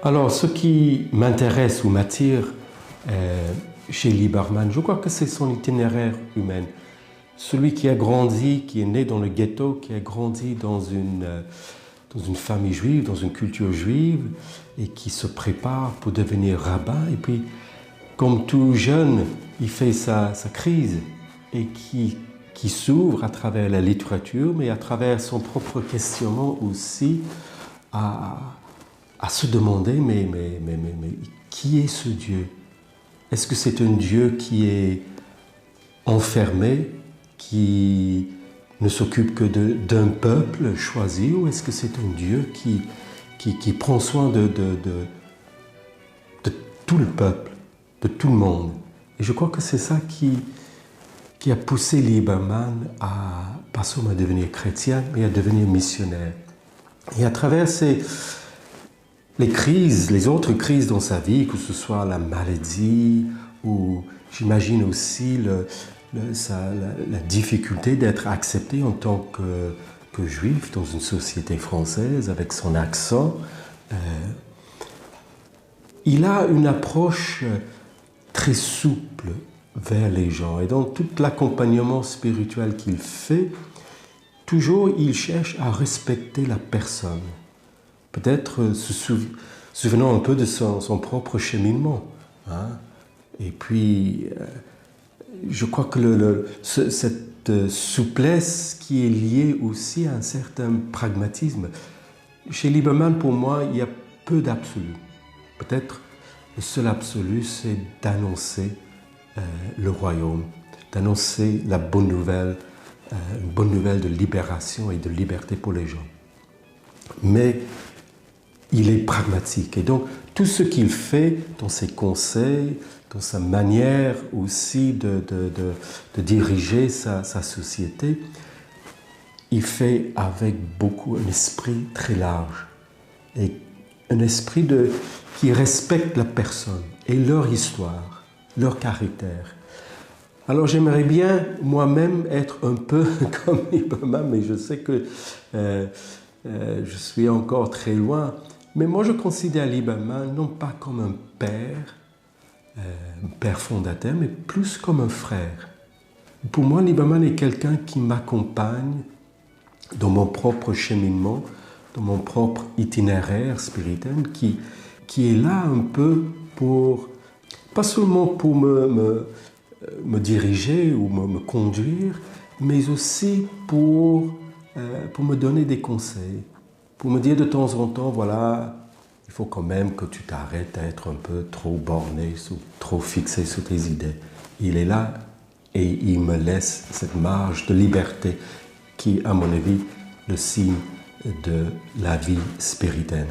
Alors, ce qui m'intéresse ou m'attire chez Lieberman, je crois que c'est son itinéraire humain. Celui qui a grandi, qui est né dans le ghetto, qui a grandi dans une famille juive, dans une culture juive, et qui se prépare pour devenir rabbin. Et puis, comme tout jeune, il fait sa crise et qui s'ouvre à travers la littérature, mais à travers son propre questionnement aussi à se demander, mais qui est ce Dieu? Est-ce que c'est un Dieu qui est enfermé, qui ne s'occupe que d'un peuple choisi, ou est-ce que c'est un Dieu qui prend soin de tout le peuple, de tout le monde? Et je crois que c'est ça qui a poussé Lieberman pas seulement à devenir chrétien, mais à devenir missionnaire. Et à travers les autres crises dans sa vie, que ce soit la maladie ou j'imagine aussi la difficulté d'être accepté en tant que juif dans une société française avec son accent, il a une approche très souple vers les gens. Et dans tout l'accompagnement spirituel qu'il fait, toujours il cherche à respecter la personne. Peut-être se souvenant un peu de son propre cheminement. Hein? Et puis, je crois que cette souplesse qui est liée aussi à un certain pragmatisme. Chez Lieberman, pour moi, il y a peu d'absolu. Peut-être le seul absolu, c'est d'annoncer le royaume, d'annoncer la bonne nouvelle, une bonne nouvelle de libération et de liberté pour les gens. Mais il est pragmatique. Et donc, tout ce qu'il fait dans ses conseils, dans sa manière aussi de diriger sa société, il fait avec un esprit très large. Et un esprit qui respecte la personne et leur histoire, leur caractère. Alors j'aimerais bien moi-même être un peu comme Lieberman, mais je sais que je suis encore très loin. Mais moi je considère Lieberman non pas comme un père fondateur, mais plus comme un frère. Pour moi, Lieberman est quelqu'un qui m'accompagne dans mon propre cheminement, dans mon propre itinéraire spirituel, qui est là un peu pas seulement pour me diriger ou me conduire, mais aussi pour me donner des conseils, pour me dire de temps en temps, voilà, il faut quand même que tu t'arrêtes à être un peu trop borné, trop fixé sur tes idées. Il est là et il me laisse cette marge de liberté qui, à mon avis, est le signe de la vie spirituelle.